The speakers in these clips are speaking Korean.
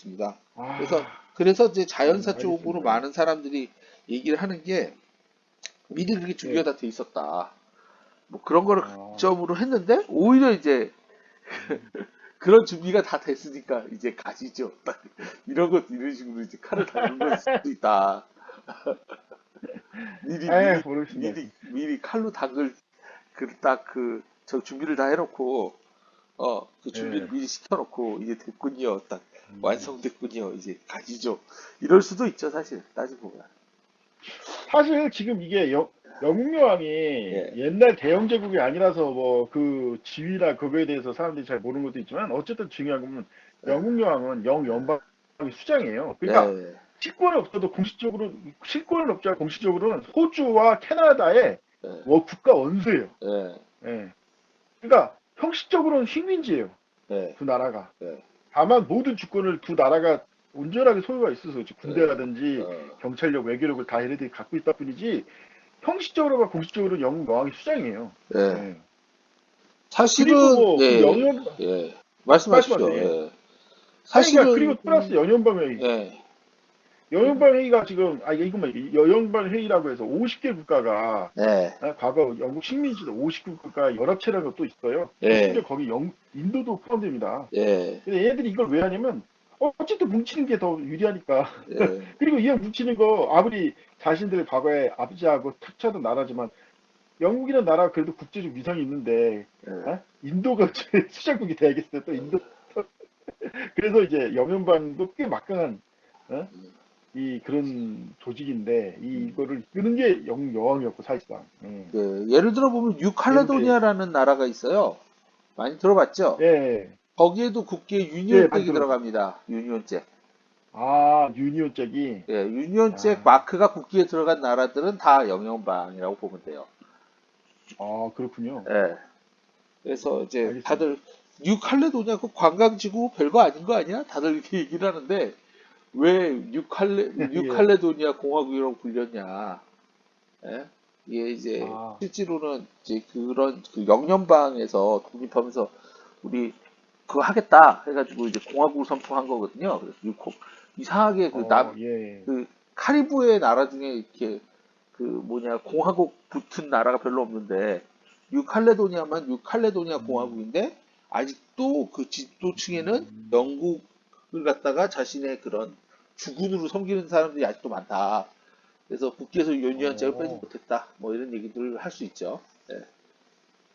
있습니다. 그래서 아, 이제 자연사 쪽으로 알겠습니다. 예. 많은 사람들이 얘기를 하는 게 미리 그렇게 준비가 예. 다 돼 있었다. 뭐 그런 거를 아, 강점으로 했는데 오히려 이제 음. 그런 준비가 다 됐으니까 이제 가시죠. 딱 이런 식으로 이제 칼을 담근 걸 수도 있다. 에, 모르겠습니다. 미리 칼로 담글 저 준비를 다 해놓고 그 준비를 예. 미리 시켜놓고 이제 됐군요. 딱 음. 완성됐군요. 이제 가시죠. 이럴 수도 있죠, 사실 따지고 보면. 사실 지금 이게 영국 여왕이 예, 옛날 대영 제국이 아니라서 뭐 그 지위나 그거에 대해서 사람들이 잘 모르는 것도 있지만 어쨌든 중요한 건 영국 여왕은 영연방의 수장이에요. 그러니까 예, 실권은 없어도 공식적으로 실권은 없지만 공식적으로는 호주와 캐나다의 예, 국가 원수예요. 예, 예. 그러니까 형식적으로는 식민지예요. 예, 두 나라가. 예, 다만 모든 주권을 두 나라가 온전하게 소유가 있어서 예, 군대라든지 어, 경찰력, 외교력을 다 얘네들이 갖고 있다 뿐이지 형식적으로가 공식적으로 영국 여왕이 수장이에요. 예. 예. 그리고 사실은 뭐 그 예, 영연 예. 말씀하세요. 말씀하십시오. 예. 예. 아니 그러니까 사실은 그리고 플러스 연연방 회의. 예, 연연방 회의가 지금 이것만 연연방 회의라고 해서 50개 국가가 예, 과거 영국 식민지도 50개 국가 연합체라는 것도 있어요. 심지어 예, 거기 인도도 포함됩니다. 예, 근데 얘네들이 이걸 왜 하냐면 어쨌든 뭉치는 게 더 유리하니까. 예, 그리고 이 뭉치는 거 아무리 자신들의 과거에 아버지하고 탁차던 나라지만 영국이라는 나라가 그래도 국제적 위상이 있는데 예. 인도가 수장국이 돼야겠어요. 또 인도. 그래서 이제 영연방도 꽤 막강한 어? 이 그런 조직인데 이거를 이끄는 게 영국 여왕이었고 사실상. 예를 들어 보면 그런데 뉴칼레도니아라는 나라가 있어요. 많이 들어봤죠? 예, 거기에도 국기에 예, 많이 유니온잭이 들어봤어요. 들어갑니다. 유니온잭. 아, 유니온잭이. 예, 유니온잭 아, 마크가 국기에 들어간 나라들은 다 영연방이라고 보면 돼요. 그렇군요. 예. 그래서 이제 알겠습니다. 다들 뉴칼레도니아 그 관광지구 별거 아닌 거 아니야? 다들 이렇게 얘기를 하는데 왜 예. 뉴칼레도니아 공화국이라고 불렸냐? 예? 이게 이제 아, 실제로는 이제 그런 그 영연방에서 독립하면서 우리 그거 하겠다 해가지고 이제 공화국을 선포한 거거든요. 그래서 이상하게 예. 그 카리브해 나라 중에 이렇게 그 공화국 붙은 나라가 별로 없는데 뉴칼레도니아 음, 공화국인데 아직도 그 지도층에는 음, 영국을 갖다가 자신의 그런 주군으로 섬기는 사람들이 아직도 많다. 그래서 국기에서 유연장을 빼지 어, 못했다. 뭐 이런 얘기들을 할 수 있죠. 예.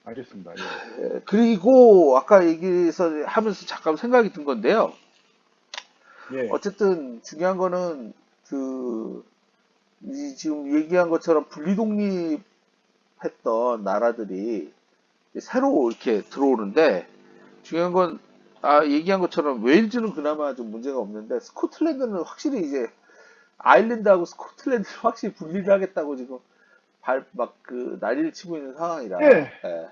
알겠습니다. 예. 그리고 아까 얘기해서 하면서 잠깐 생각이 든 건데요. 예. 어쨌든 중요한 거는 그 지금 얘기한 것처럼 분리독립했던 나라들이 새로 이렇게 들어오는데 중요한 건 얘기한 것처럼 웨일즈는 그나마 좀 문제가 없는데 스코틀랜드는 확실히 이제 아일랜드하고 스코틀랜드를 확실히 분리를 하겠다고 지금 막 그 난리를 치고 있는 상황이라 예, 예,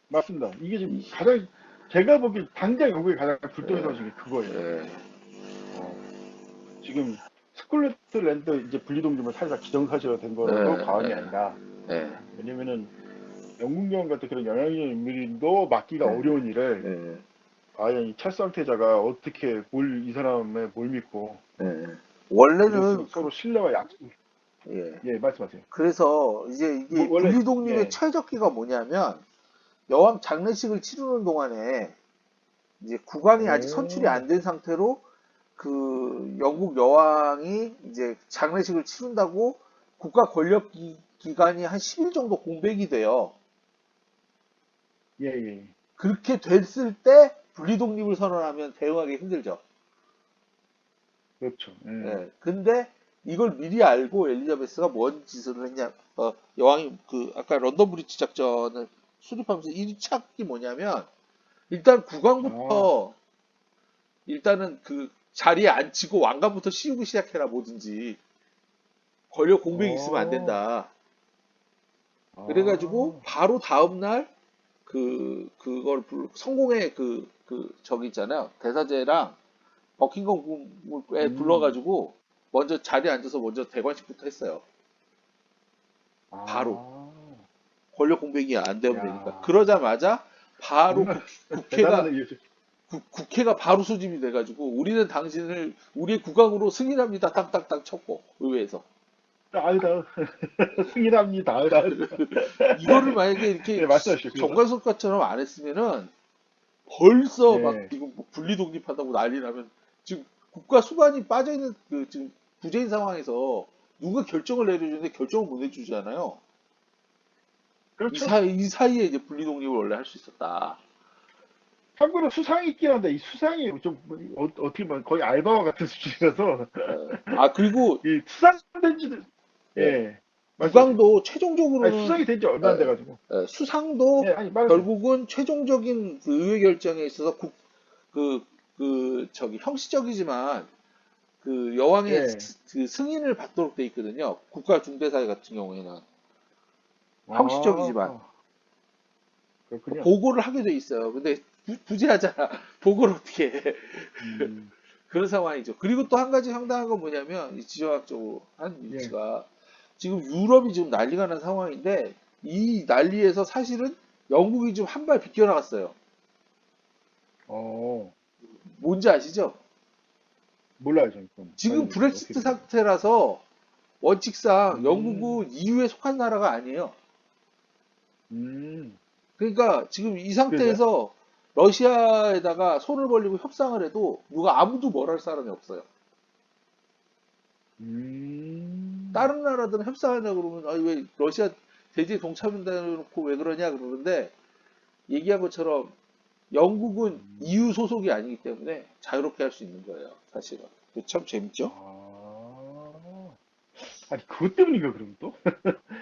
맞습니다. 이게 지금 이- 가장, 제가 보기 당장 영국이 가장 불똥이 예, 터진 게 그거예요. 예, 어, 지금 스콜틀랜드 이제 분리독립을 사실상 기정사실화 된 거라도 과언이 예, 아니라. 예, 왜냐면은 영국 여왕 같은 그런 영향력 인물도 맡기가 예, 어려운 일을 예, 과연 이 찰스왕태자가 어떻게 이 사람의 뭘 믿고 예. 이럴수록 원래는 서로 신뢰와 약속. 예. 예, 말씀하세요. 그래서 이제 뭐 이게 원래. 분리독립의 예. 최적기가 뭐냐면 여왕 장례식을 치르는 동안에 이제 국왕이 아직 선출이 오, 안 된 상태로 그 영국 여왕이 이제 장례식을 치른다고 국가 권력 기간이 한 10일 정도 공백이 돼요. 예, 예. 그렇게 됐을 때 분리독립을 선언하면 대응하기 힘들죠. 그렇죠. 예. 예. 근데 이걸 미리 알고 엘리자베스가 뭔 짓을 했냐, 여왕이 그 아까 런던 브리지 작전을 수립하면서 1착이 뭐냐면 일단 아, 국왕부터 일단은 그 자리에 앉히고 왕관부터 씌우기 시작해라 뭐든지 권력 공백이 있으면 안 어, 된다. 그래가지고 아, 바로 다음날 성공의 저기 있잖아요. 대사제랑 버킹엄 궁에 음, 불러가지고 먼저 자리에 앉아서 먼저 대관식부터 했어요. 바로. 아, 권력 공백이 안 되면 되니까. 야, 그러자마자 바로 정말 대단한 국회가 일이었죠. 국회가 바로 소집이 돼가지고 우리는 당신을 우리의 국왕으로 승인합니다. 딱딱딱 쳤고 의회에서 아으다 승인합니다. 아으다. 이거를 만약에 이렇게 네, 말씀하시죠. 그래서 정관섭과처럼 안 했으면은 벌써 막 예. 지금 뭐 분리 독립한다고 난리 나면 지금 국가 수반이 빠져 있는 그 지금 부재인 상황에서 누가 결정을 내려주는데 결정을 못 내주잖아요. 그렇죠. 이 사이에 이제 분리 독립을 원래 할 수 있었다. 참고로 수상이 있긴 한데 이 수상이 좀 어떻게 보면 거의 알바와 같은 수준이라서 아 그리고 이 수상된 지도 예, 예. 말씀하세요. 국왕도 아니, 최종적으로는 수상이 된 지 얼마 안 돼가지고. 수상도 예, 아니, 말하세요. 결국은 최종적인 그 의회 결정에 있어서 저기 형식적이지만 그 여왕의 예. 그 승인을 받도록 돼 있거든요. 국가 중대사회 같은 경우에는 형식적이지만 아, 그렇군요. 보고를 하게 돼 있어요. 근데 부재하잖아. 보고를 어떻게 해. 음, 그런 상황이죠. 그리고 또 한 가지 황당한 건 뭐냐면 이 지정학적으로 한 예. 위치가 지금 유럽이 지금 난리가 난 상황인데 이 난리에서 사실은 영국이 좀 한 발 비껴나갔어요. 어, 뭔지 아시죠? 몰라요, 저는 그건. 지금 관련해서 어떻게 브렉시트 된 거예요? 상태라서 원칙상 음, 영국은 EU에 속한 나라가 아니에요. 음, 그러니까 지금 이 그래서요? 상태에서 러시아에다가 손을 벌리고 협상을 해도 누가 아무도 뭘 할 사람이 없어요. 음, 다른 나라들은 협상하냐 그러면 아니 왜 러시아 대제에 동참한다 놓고 왜 그러냐 그러는데 얘기한 것처럼 영국은 EU 소속이 아니기 때문에 자유롭게 할 수 있는 거예요, 사실은. 그게 참 재밌죠? 아, 아니, 그것 때문인가, 그럼 또?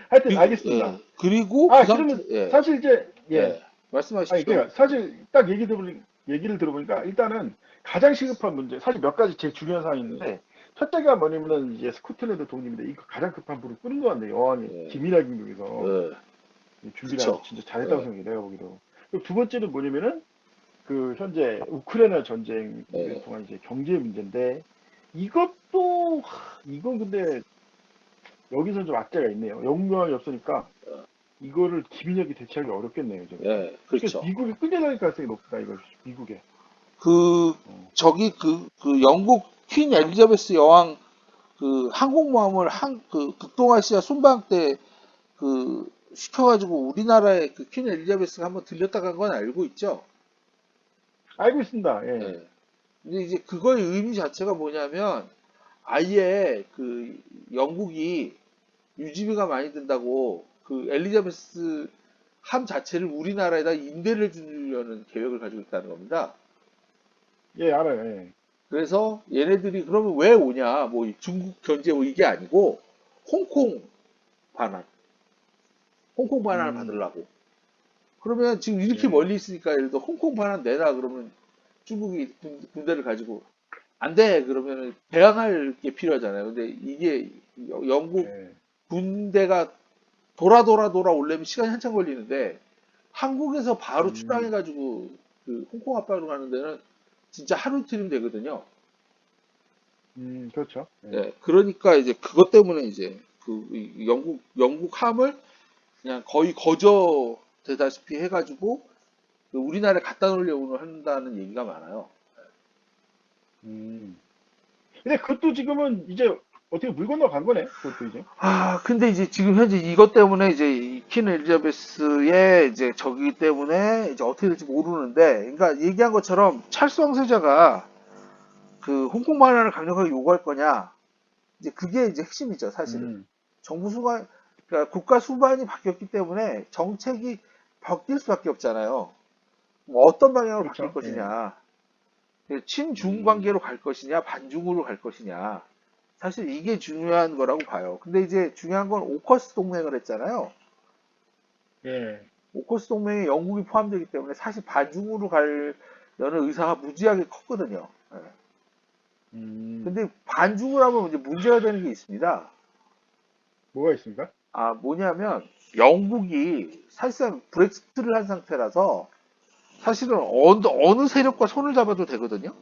하여튼, 알겠습니다. 그리고 그 아, 상태, 그러면 사실 이제, 예. 아니, 말씀하십시오. 그러니까 사실 딱 얘기를 들어보니까 일단은 가장 시급한 문제, 사실 몇 가지 제일 중요한 사항이 있는데, 첫째가 뭐냐면은 이제 스코틀랜드 독립인데, 이거 가장 급한 불을 끄는 것 같네요. 여왕이 예, 기밀하게 위해서 예, 준비를 아주 그쵸. 진짜 잘했다고 예, 생각해요. 내가 보기로. 그리고 두 번째는 뭐냐면은 그 현재 우크라이나 전쟁을 예. 통한 이제 경제 문제인데, 이것도, 이건 근데 여기서 좀 악재가 있네요. 영국 여왕이 없으니까 이거를 기민하게 대처하기 어렵겠네요, 저기서. 예, 그래서 그렇죠. 미국이 끌려다닐 가능성이 높다, 이거, 미국에. 그, 어. 저기, 그 영국 퀸 엘리자베스 여왕 그 항공모함을 극동아시아 순방 때 시켜가지고 우리나라에 그 퀸 엘리자베스가 한번 들렸다 간 건 알고 있죠? 알고 있습니다, 예. 예. 근데 이제 그거의 의미 자체가 뭐냐면 아예 그 영국이 유지비가 많이 든다고 그 엘리자베스 함 자체를 우리나라에다 임대를 주려는 계획을 가지고 있다는 겁니다. 예, 알아요, 예. 그래서 얘네들이 그러면 왜 오냐? 뭐 중국 견제 뭐 이게 아니고 홍콩 반환, 홍콩 반환을 음, 받으려고. 그러면 지금 이렇게 예. 멀리 있으니까 예를 들어 홍콩 반환 내놔 그러면 중국이 군대를 가지고 안 돼. 그러면 대항할 게 필요하잖아요. 근데 이게 영국 예. 군대가 돌아 오려면 시간이 한참 걸리는데 한국에서 바로 음, 출항해가지고 그 홍콩 앞바로 가는 데는 진짜 하루 이틀이면 되거든요. 그렇죠. 예. 예, 그러니까 이제 그것 때문에 이제 이 영국 함을 그냥 거의 거저되다시피 해가지고 그 우리나라에 갖다 놓으려고 한다는 얘기가 많아요. 음. 근데 그것도 지금은 이제 어떻게 물 건너간 거네, 그것도 이제. 아, 근데 이제 지금 현재 이것 때문에 이제 이퀸 엘리자베스의 이제 저기 때문에 이제 어떻게 될지 모르는데, 그러니까 얘기한 것처럼 찰스 왕세자가 그 홍콩 반환을 강력하게 요구할 거냐, 이제 그게 이제 핵심이죠, 사실은. 음, 정부 수반, 그러니까 국가 수반이 바뀌었기 때문에 정책이 바뀔 수밖에 없잖아요. 뭐 어떤 방향으로 바뀔 그렇죠. 예. 것이냐, 친중 음, 관계로 갈 것이냐, 반중으로 갈 것이냐. 사실 이게 중요한 거라고 봐요. 근데 이제 중요한 건 오커스 동맹을 했잖아요. 예. 오커스 동맹에 영국이 포함되기 때문에 사실 반중으로 가려는 의사가 무지하게 컸거든요. 예. 음, 근데 반중을 하면 이제 문제가 되는 게 있습니다. 뭐가 있습니까? 아, 뭐냐면 영국이 사실상 브렉시트를 한 상태라서 사실은 어느 세력과 손을 잡아도 되거든요.